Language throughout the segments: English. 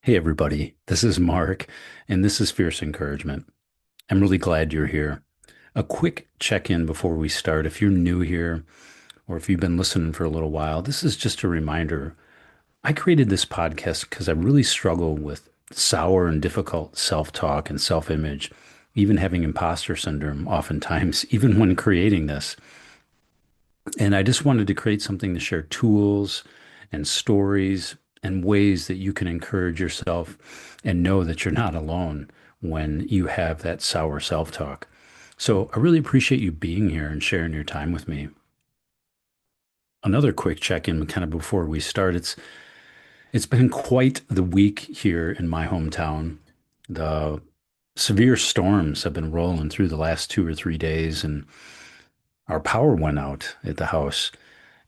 Hey, everybody. This is Mark, and this is Fierce Encouragement. I'm really glad you're here. A quick check-in before we start. If you're new here, or if you've been listening for a little while, this is just a reminder. I created this podcast because I really struggle with sour and difficult self-talk and self-image, even having imposter syndrome oftentimes, even when creating this. And I just wanted to create something to share tools and stories and ways that you can encourage yourself and know that you're not alone when you have that sour self-talk. So I really appreciate you being here and sharing your time with me. Another quick check-in kind of before we start. It's been quite the week here in my hometown. The severe storms have been rolling through the last 2 or 3 days, and our power went out at the house.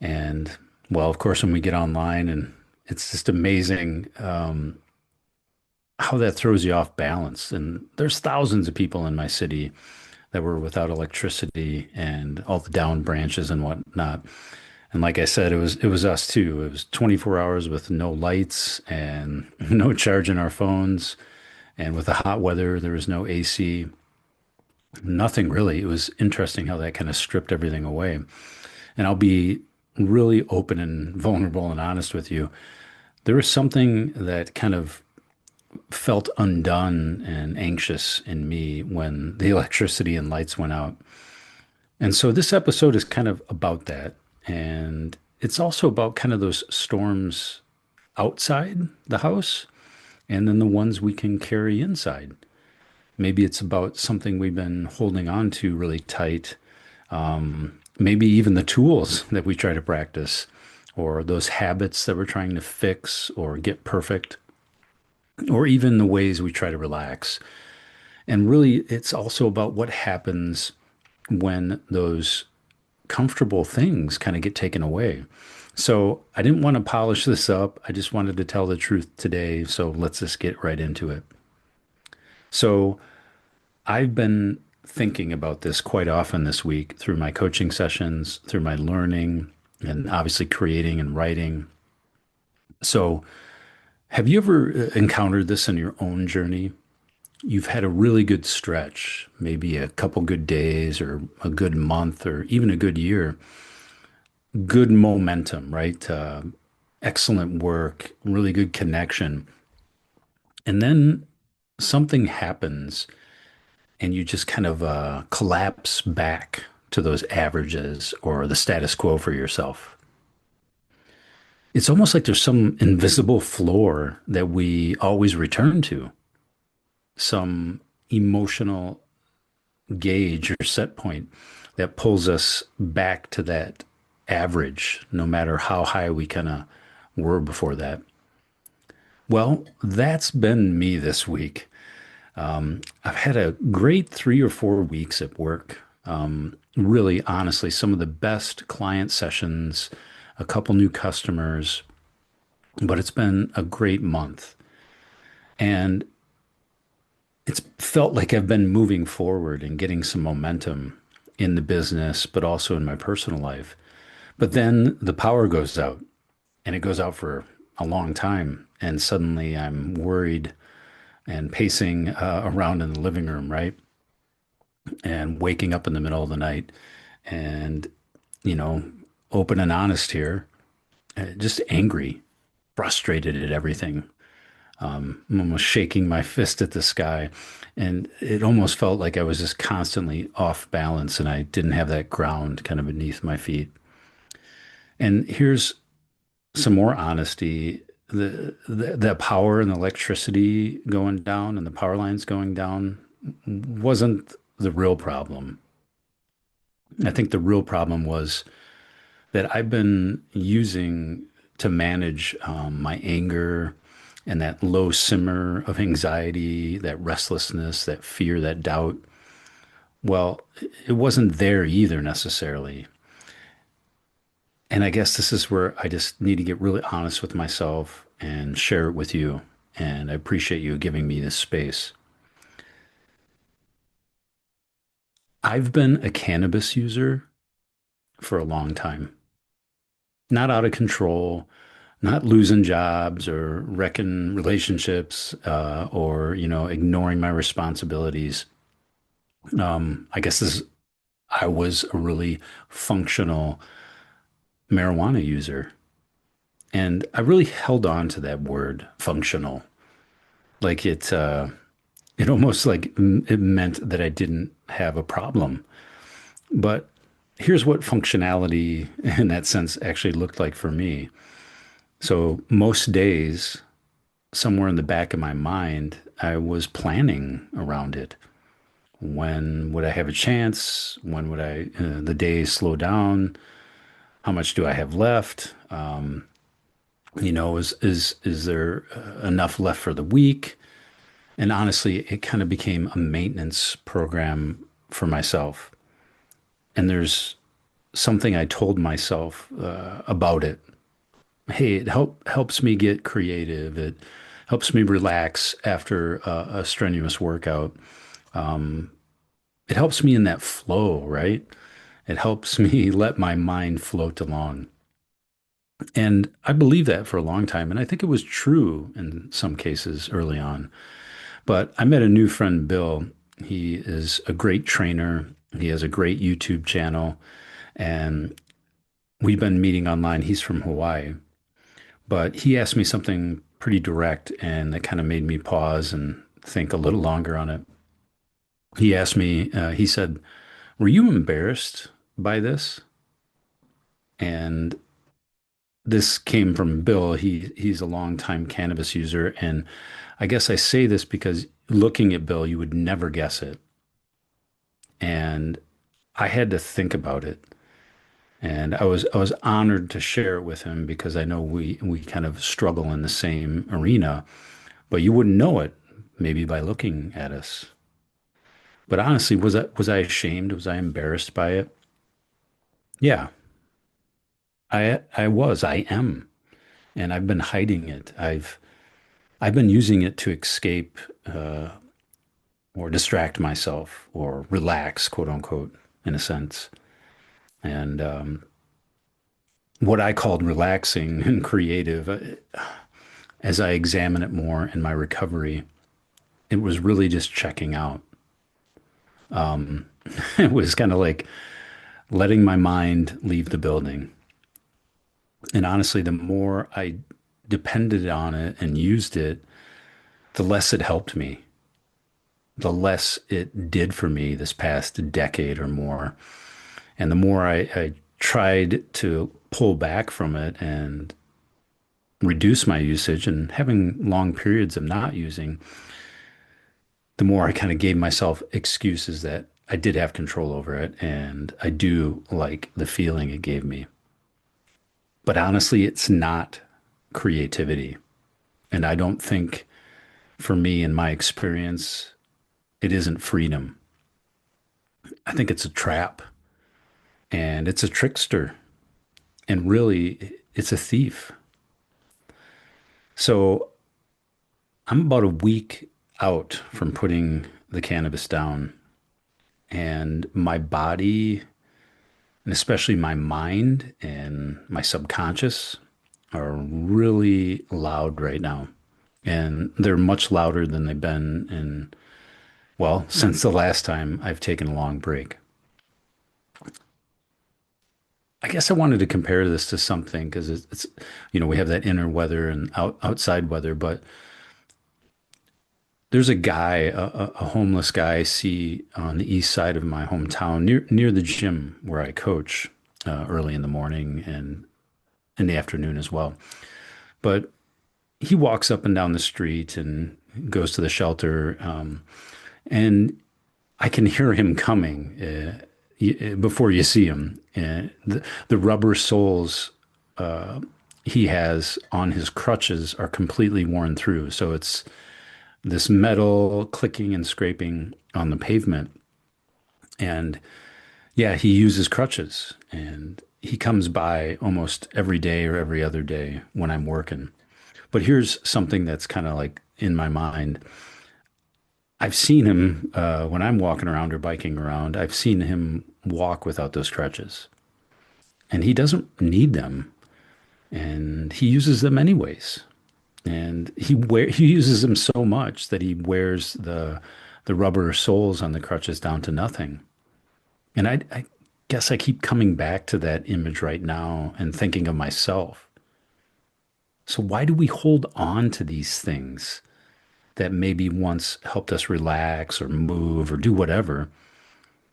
And well, of course, when we get online, and it's just amazing how that throws you off balance. And there's thousands of people in my city that were without electricity and all the down branches and whatnot. And like I said, it was us too. It was 24 hours with no lights and no charging our phones. And with the hot weather, there was no AC, nothing really. It was interesting how that kind of stripped everything away. And I'll be really open and vulnerable and honest with you. There was something that kind of felt undone and anxious in me when the electricity and lights went out. And so this episode is kind of about that. And it's also about kind of those storms outside the house and then the ones we can carry inside. Maybe it's about something we've been holding on to really tight. Maybe even the tools that we try to practice, or those habits that we're trying to fix or get perfect, or even the ways we try to relax. And really, it's also about what happens when those comfortable things kind of get taken away. So I didn't want to polish this up. I just wanted to tell the truth today. So let's just get right into it. So I've been thinking about this quite often this week through my coaching sessions, through my learning, and obviously creating and writing. So, have you ever encountered this in your own journey? You've had a really good stretch, maybe a couple good days or a good month or even a good year, good momentum, right? Excellent work, really good connection. And then something happens and you just kind of collapse back to those averages or the status quo for yourself. It's almost like there's some invisible floor that we always return to, some emotional gauge or set point that pulls us back to that average, no matter how high we kind of were before that. Well, that's been me this week. I've had a great 3 or 4 weeks at work. Really, honestly, some of the best client sessions, a couple new customers, but it's been a great month. And it's felt like I've been moving forward and getting some momentum in the business, but also in my personal life. But then the power goes out and it goes out for a long time. And suddenly I'm worried and pacing around in the living room, right? And waking up in the middle of the night and, you know, open and honest here, just angry, frustrated at everything. I'm almost shaking my fist at the sky. And it almost felt like I was just constantly off balance and I didn't have that ground kind of beneath my feet. And here's some more honesty. The power and the electricity going down and the power lines going down wasn't the real problem. I think the real problem was that I've been using to manage my anger and that low simmer of anxiety, that restlessness, that fear, that doubt. Well, it wasn't there either necessarily. And I guess this is where I just need to get really honest with myself and share it with you. And I appreciate you giving me this space. I've been a cannabis user for a long time, not out of control, not losing jobs or wrecking relationships, or, ignoring my responsibilities. I guess I was a really functional marijuana user. And I really held on to that word functional. Like it almost like it meant that I didn't have a problem. But here's what functionality in that sense actually looked like for me. So most days, somewhere in the back of my mind, I was planning around it. When would I have a chance? When would the day slow down? How much do I have left? Is there enough left for the week? And honestly, it kind of became a maintenance program for myself. And there's something I told myself about it. Hey, it helps me get creative. It helps me relax after a strenuous workout. It helps me in that flow, right? It helps me let my mind float along. And I believed that for a long time. And I think it was true in some cases early on. But I met a new friend, Bill. He is a great trainer. He has a great YouTube channel. And we've been meeting online. He's from Hawaii. But he asked me something pretty direct, and that kind of made me pause and think a little longer on it. He asked me, he said, "Were you embarrassed by this?" And this came from Bill. He's a longtime cannabis user, and I guess I say this because looking at Bill, you would never guess it. And I had to think about it. And I was honored to share it with him because I know we kind of struggle in the same arena, but you wouldn't know it maybe by looking at us. But honestly, was I ashamed? Was I embarrassed by it? Yeah, I am, and I've been hiding it. I've been using it to escape or distract myself or relax, quote unquote, in a sense. And what I called relaxing and creative, as I examine it more in my recovery, it was really just checking out. It was kind of like letting my mind leave the building. And honestly, the more I depended on it and used it, the less it helped me, the less it did for me this past decade or more. And the more I tried to pull back from it and reduce my usage and having long periods of not using, the more I kind of gave myself excuses that I did have control over it and I do like the feeling it gave me. But honestly, it's not creativity. And I don't think for me, in my experience, it isn't freedom. I think it's a trap and it's a trickster. And really, it's a thief. So I'm about a week out from putting the cannabis down, and my body, and especially my mind and my subconscious, are really loud right now. And they're much louder than they've been well, since the last time I've taken a long break. I guess I wanted to compare this to something because we have that inner weather and outside weather, but there's a guy, a homeless guy I see on the east side of my hometown near the gym where I coach early in the morning and in the afternoon as well. But he walks up and down the street and goes to the shelter, and I can hear him coming before you see him. The rubber soles he has on his crutches are completely worn through, so it's this metal clicking and scraping on the pavement. And yeah, he uses crutches and he comes by almost every day or every other day when I'm working. But here's something that's kind of like in my mind. I've seen him when I'm walking around or biking around, I've seen him walk without those crutches. And he doesn't need them. and he uses them anyways. And he uses them so much that he wears the rubber soles on the crutches down to nothing. And I guess I keep coming back to that image right now and thinking of myself. So why do we hold on to these things that maybe once helped us relax or move or do whatever,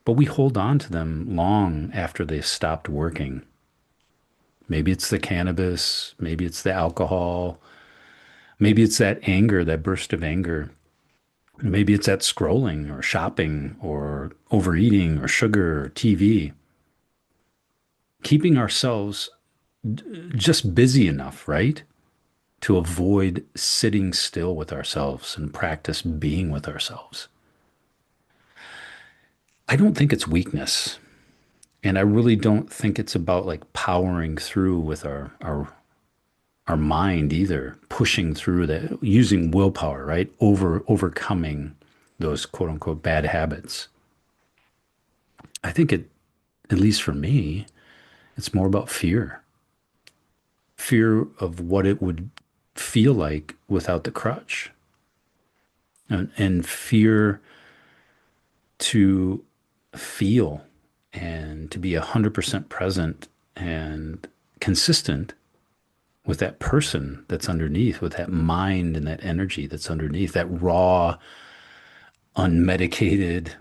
but we hold on to them long after they've stopped working? Maybe it's the cannabis, maybe it's the alcohol, maybe it's that anger, that burst of anger. Maybe it's that scrolling or shopping or overeating or sugar or TV. Keeping ourselves just busy enough, right? To avoid sitting still with ourselves and practice being with ourselves. I don't think it's weakness. And I really don't think it's about like powering through with our mind either, pushing through that, using willpower, right? Overcoming those quote unquote bad habits. I think it, at least for me, it's more about fear. Fear of what it would feel like without the crutch. And fear to feel and to be 100% present and consistent with that person that's underneath, with that mind and that energy that's underneath, that raw, unmedicated,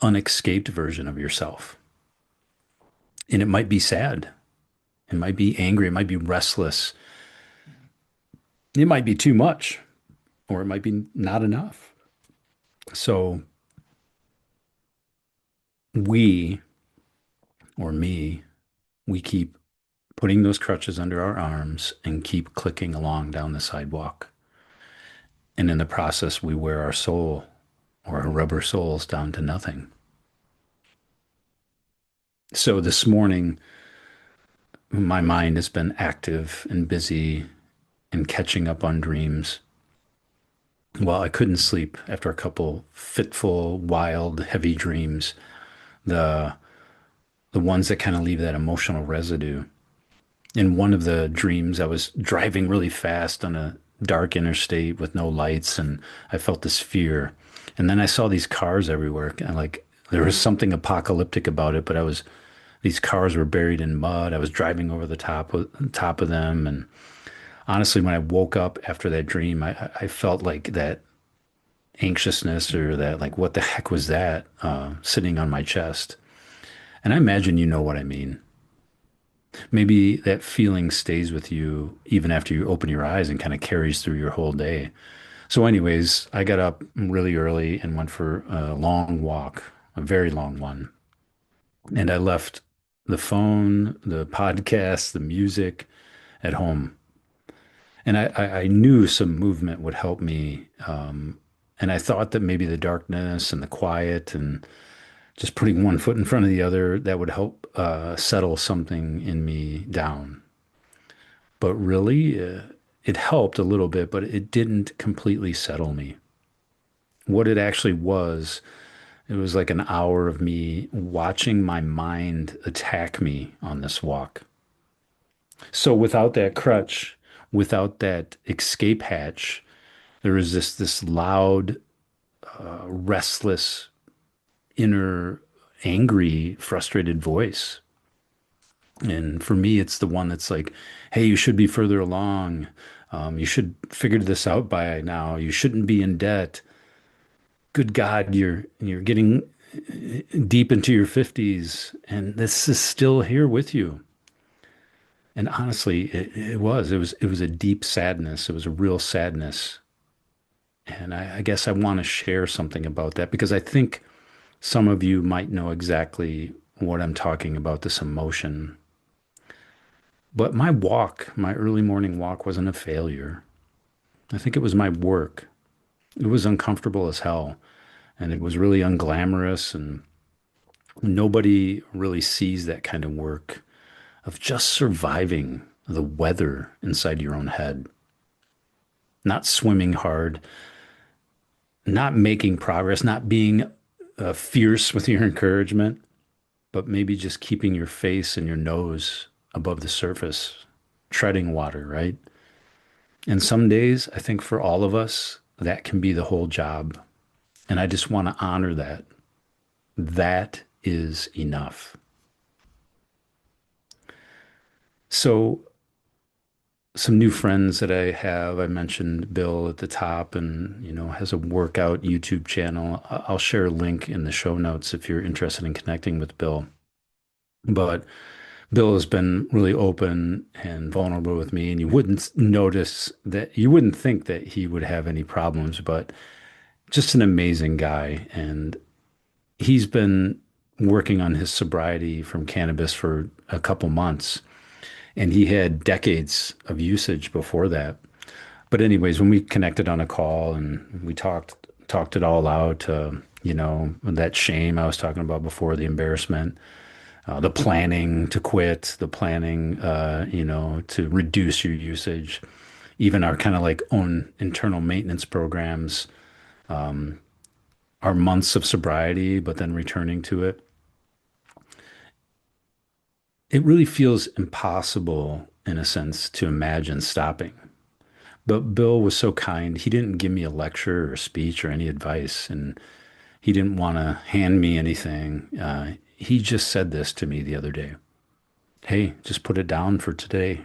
unescaped version of yourself. And it might be sad. It might be angry. It might be restless. It might be too much, or it might be not enough. So we, or me, we keep putting those crutches under our arms and keep clicking along down the sidewalk. And in the process, we wear our soul or our rubber soles down to nothing. So this morning, my mind has been active and busy and catching up on dreams. Well, I couldn't sleep after a couple fitful, wild, heavy dreams. The the ones that kind of leave that emotional residue. In one of the dreams, I was driving really fast on a dark interstate with no lights, and I felt this fear. And then I saw these cars everywhere, and like there was something apocalyptic about it, but these cars were buried in mud. I was driving over the top of them, and honestly, when I woke up after that dream, I felt like that anxiousness or that like what the heck was that sitting on my chest. And I imagine you know what I mean. Maybe that feeling stays with you even after you open your eyes and kind of carries through your whole day. So, anyways, I got up really early and went for a long walk, a very long one. And I left the phone, the podcast, the music at home. And I knew some movement would help me. And I thought that maybe the darkness and the quiet and just putting one foot in front of the other, that would help settle something in me down. But really, it helped a little bit, but it didn't completely settle me. What it actually was, it was like an hour of me watching my mind attack me on this walk. So without that crutch, without that escape hatch, there was this loud, restless, inner, angry, frustrated voice. And for me, it's the one that's like, hey, you should be further along. You should figure this out by now. You shouldn't be in debt. Good God, you're getting deep into your 50s, and this is still here with you. And honestly, it was a deep sadness. It was a real sadness. And I guess I want to share something about that because I think some of you might know exactly what I'm talking about, this emotion. But my walk, my early morning walk, wasn't a failure. I think it was my work. It was uncomfortable as hell, and it was really unglamorous, and nobody really sees that kind of work of just surviving the weather inside your own head, not swimming hard, not making progress, not being fierce with your encouragement, but maybe just keeping your face and your nose above the surface. treading water, right? And some days, I think for all of us, that can be the whole job. And I just want to honor that. That is enough. So, some new friends that I have, I mentioned Bill at the top and, has a workout YouTube channel. I'll share a link in the show notes if you're interested in connecting with Bill. But Bill has been really open and vulnerable with me, and you wouldn't think that he would have any problems, but just an amazing guy. And he's been working on his sobriety from cannabis for a couple months, and he had decades of usage before that. But anyways, when we connected on a call and we talked it all out, that shame I was talking about before, the embarrassment, the planning to quit, the planning, to reduce your usage, even our kind of like own internal maintenance programs, our months of sobriety, but then returning to it. It really feels impossible in a sense to imagine stopping. But Bill was so kind. He didn't give me a lecture or a speech or any advice, and he didn't want to hand me anything. He just said this to me the other day. Hey, just put it down for today.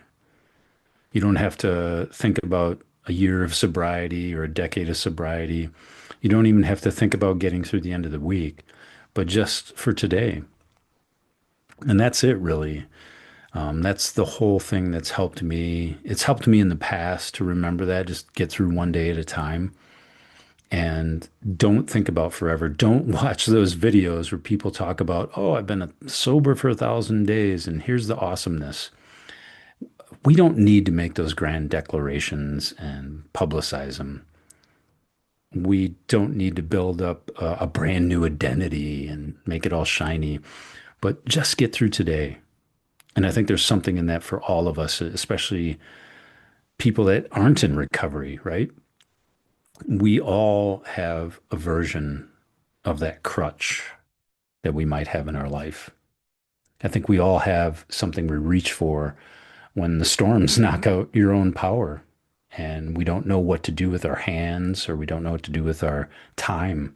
You don't have to think about a year of sobriety or a decade of sobriety. You don't even have to think about getting through the end of the week, but just for today. And that's it, really. That's the whole thing that's helped me. It's helped me in the past to remember that, just get through one day at a time and don't think about forever. Don't watch those videos where people talk about, oh, I've been sober for 1,000 days and here's the awesomeness. We don't need to make those grand declarations and publicize them. We don't need to build up a brand new identity and make it all shiny, but just get through today. And I think there's something in that for all of us, especially people that aren't in recovery, right? We all have a version of that crutch that we might have in our life. I think we all have something we reach for when the storms knock out your own power and we don't know what to do with our hands or we don't know what to do with our time.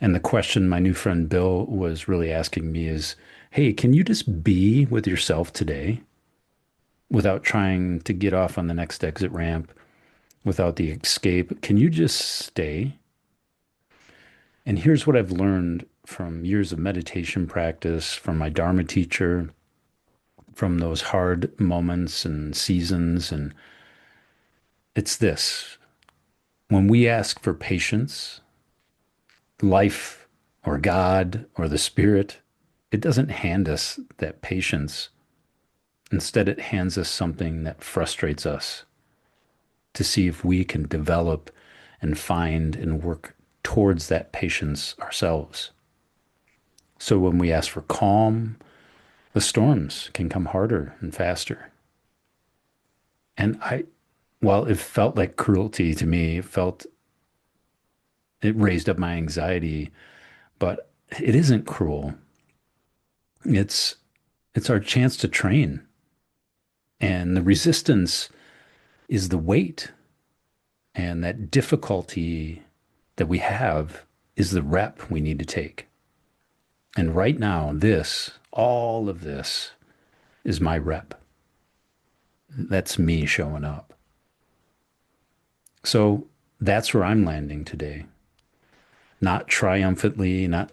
And the question my new friend Bill was really asking me is, hey, can you just be with yourself today without trying to get off on the next exit ramp, without the escape? Can you just stay? And here's what I've learned from years of meditation practice, from my Dharma teacher, from those hard moments and seasons. And it's this: when we ask for patience, life or God or the Spirit, it doesn't hand us that patience. Instead, it hands us something that frustrates us to see if we can develop and find and work towards that patience ourselves. So when we ask for calm, the storms can come harder and faster. And while it felt like cruelty to me, it raised up my anxiety, but it isn't cruel. It's, it's our chance to train. And the resistance is the weight, and that difficulty that we have is the rep we need to take. And right now, all of this is my rep. That's me showing up. So that's where I'm landing today. Not triumphantly, not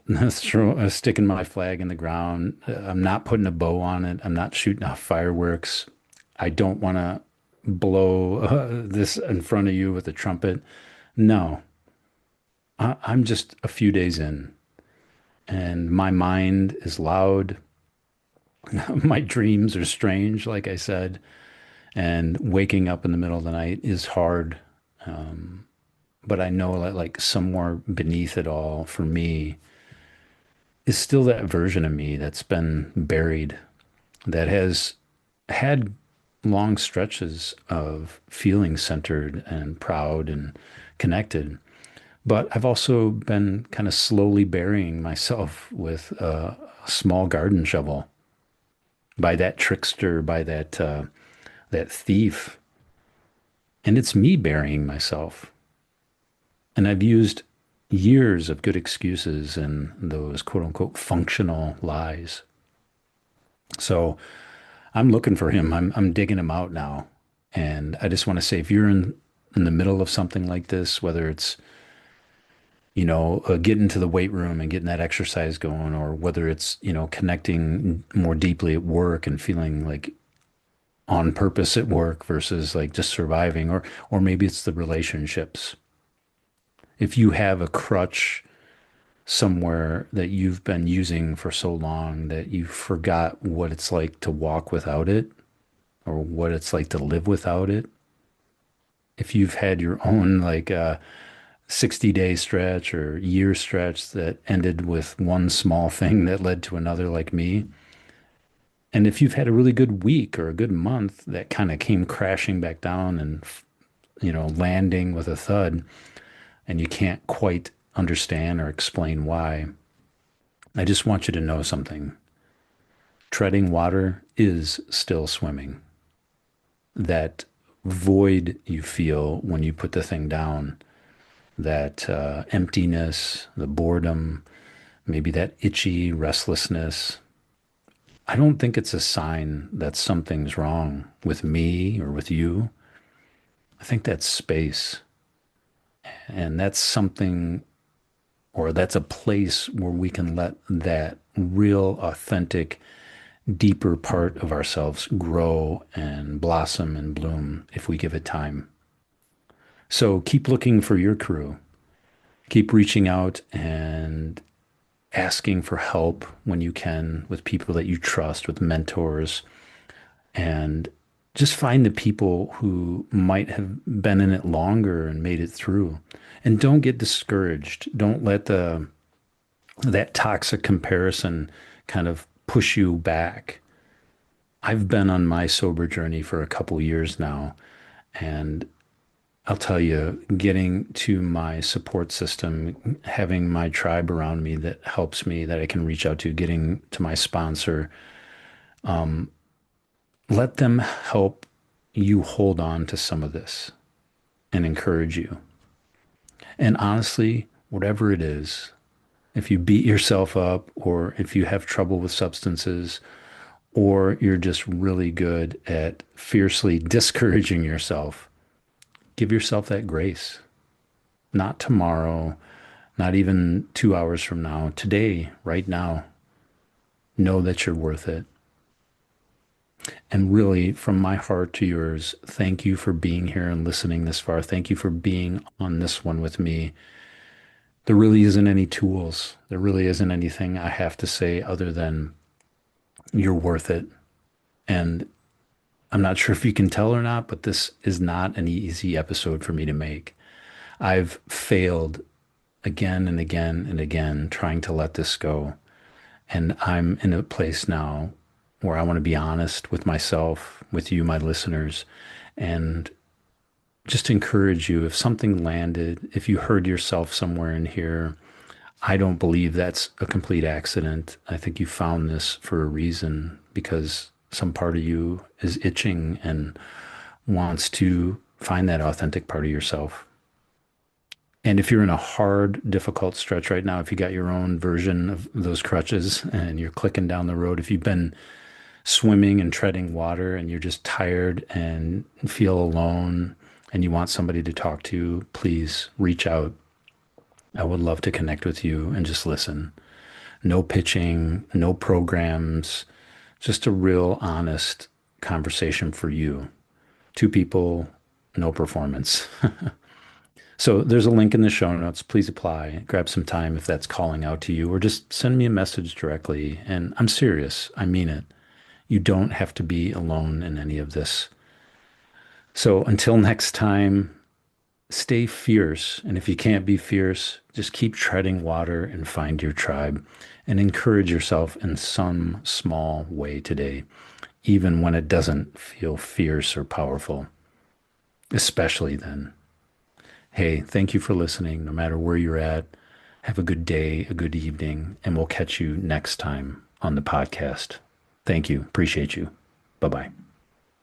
sticking my flag in the ground. I'm not putting a bow on it. I'm not shooting off fireworks. I don't want to blow this in front of you with a trumpet. No, I'm just a few days in, and my mind is loud. My dreams are strange, like I said, and waking up in the middle of the night is hard. But I know that like somewhere beneath it all for me is still that version of me that's been buried, that has had long stretches of feeling centered and proud and connected. But I've also been kind of slowly burying myself with a small garden shovel by that trickster, by that that thief. And it's me burying myself. And I've used years of good excuses and those quote unquote functional lies. So I'm looking for him. I'm digging him out now. And I just want to say if you're in the middle of something like this, whether it's, getting to the weight room and getting that exercise going, or whether it's, connecting more deeply at work and feeling like on purpose at work versus like just surviving, or maybe it's the relationships. If you have a crutch somewhere that you've been using for so long that you forgot what it's like to walk without it or what it's like to live without it, if you've had your own like 60-day stretch or year stretch that ended with one small thing that led to another, like me, and if you've had a really good week or a good month that kind of came crashing back down and, landing with a thud, and you can't quite understand or explain why, I just want you to know something. Treading water is still swimming. That void you feel when you put the thing down, that emptiness, the boredom, maybe that itchy restlessness, I don't think it's a sign that something's wrong with me or with you. I think that's space. And that's something, or that's a place where we can let that real, authentic, deeper part of ourselves grow and blossom and bloom if we give it time. So keep looking for your crew. Keep reaching out and asking for help when you can with people that you trust, with mentors, and just find the people who might have been in it longer and made it through. And don't get discouraged. Don't let that toxic comparison kind of push you back. I've been on my sober journey for a couple years now, and I'll tell you, getting to my support system, having my tribe around me that helps me, that I can reach out to, getting to my sponsor, let them help you hold on to some of this and encourage you. And honestly, whatever it is, if you beat yourself up or if you have trouble with substances or you're just really good at fiercely discouraging yourself, give yourself that grace. Not tomorrow, not even 2 hours from now, today, right now. Know that you're worth it. And really, from my heart to yours, thank you for being here and listening this far. Thank you for being on this one with me. There really isn't any tools. There really isn't anything I have to say other than you're worth it. And I'm not sure if you can tell or not, but this is not an easy episode for me to make. I've failed again and again and again trying to let this go. And I'm in a place now where I want to be honest with myself, with you, my listeners, and just encourage you if something landed, if you heard yourself somewhere in here, I don't believe that's a complete accident. I think you found this for a reason because some part of you is itching and wants to find that authentic part of yourself. And if you're in a hard, difficult stretch right now, if you got your own version of those crutches and you're clicking down the road, if you've been swimming and treading water and you're just tired and feel alone and you want somebody to talk to, please reach out. I would love to connect with you and just listen. No pitching, no programs, just a real honest conversation for you. Two people, no performance. So there's a link in the show notes. Please apply. Grab some time if that's calling out to you, or just send me a message directly. And I'm serious. I mean it. You don't have to be alone in any of this. So until next time, stay fierce. And if you can't be fierce, just keep treading water and find your tribe and encourage yourself in some small way today, even when it doesn't feel fierce or powerful, especially then. Hey, thank you for listening. No matter where you're at, have a good day, a good evening, and we'll catch you next time on the podcast. Thank you. Appreciate you. Bye bye.